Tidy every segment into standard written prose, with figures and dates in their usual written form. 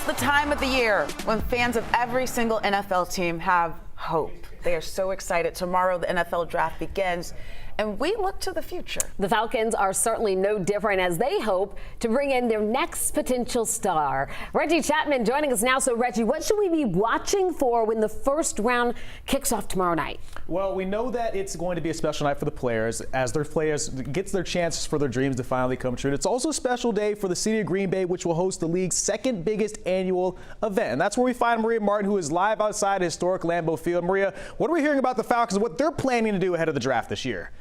the time of the year when fans of every single NFL team have hope. They are so excited. Tomorrow, the NFL draft begins, and we look to the future. The Falcons are certainly no different as they hope to bring in their next potential star. Reggie Chapman joining us now. So, Reggie, what should we be watching for when the first round kicks off tomorrow night? Well, we know that it's going to be a special night for the players as their players gets their chances for their dreams to finally come true. And it's also a special day for the city of Green Bay, which will host the league's second biggest annual event. And that's where we find Maria Martin, who is live outside historic Lambeau Field. Maria, what are we hearing about the Falcons and what they're planning to do ahead of the draft this year?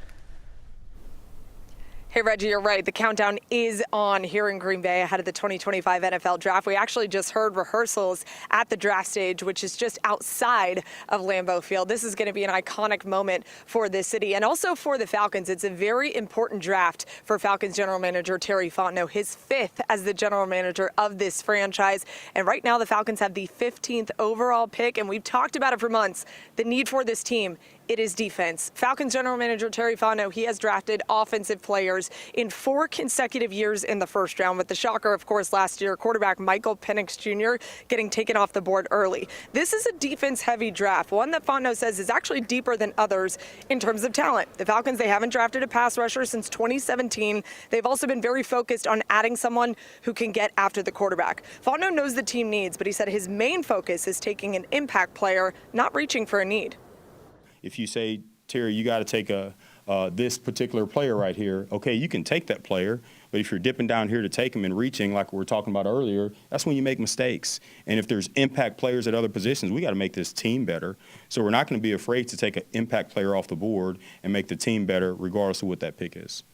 Hey, Reggie, you're right. The countdown is on here in Green Bay ahead of the 2025 NFL draft. We actually just heard rehearsals at the draft stage, which is just outside of Lambeau Field. This is going to be an iconic moment for this city and also for the Falcons. It's a very important draft for Falcons general manager Terry Fontenot, his fifth as the general manager of this franchise. And right now the Falcons have the 15th overall pick, and we've talked about it for months. The need for this team, it is defense. Falcons general manager Terry Fontenot, he has drafted offensive players in 4 consecutive years in the first round, with the shocker, of course, last year, quarterback Michael Penix Jr. getting taken off the board early. This is a defense-heavy draft, one that Fontenot says is actually deeper than others in terms of talent. The Falcons, they haven't drafted a pass rusher since 2017. They've also been very focused on adding someone who can get after the quarterback. Fontenot knows the team needs, but he said his main focus is taking an impact player, not reaching for a need. If you say, Terry, you got to take this particular player right here, okay, you can take that player, but if you're dipping down here to take him and reaching like we were talking about earlier, that's when you make mistakes. And if there's impact players at other positions, we got to make this team better. So we're not going to be afraid to take an impact player off the board and make the team better regardless of what that pick is.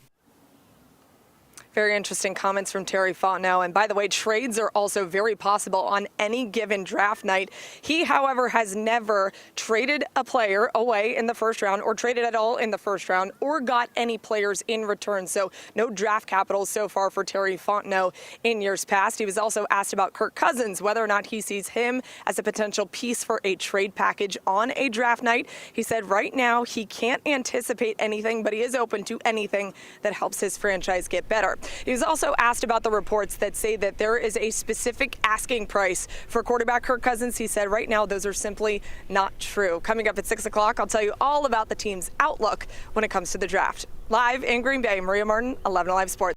Very interesting comments from Terry Fontenot. And by the way, trades are also very possible on any given draft night. He, however, has never traded a player away in the first round or traded at all in the first round or got any players in return. So no draft capital so far for Terry Fontenot in years past. He was also asked about Kirk Cousins, whether or not he sees him as a potential piece for a trade package on a draft night. He said right now he can't anticipate anything, but he is open to anything that helps his franchise get better. He was also asked about the reports that say that there is a specific asking price for quarterback Kirk Cousins. He said right now those are simply not true. Coming up at 6 o'clock, I'll tell you all about the team's outlook when it comes to the draft. Live in Green Bay, Maria Martin, 11 Alive Sports.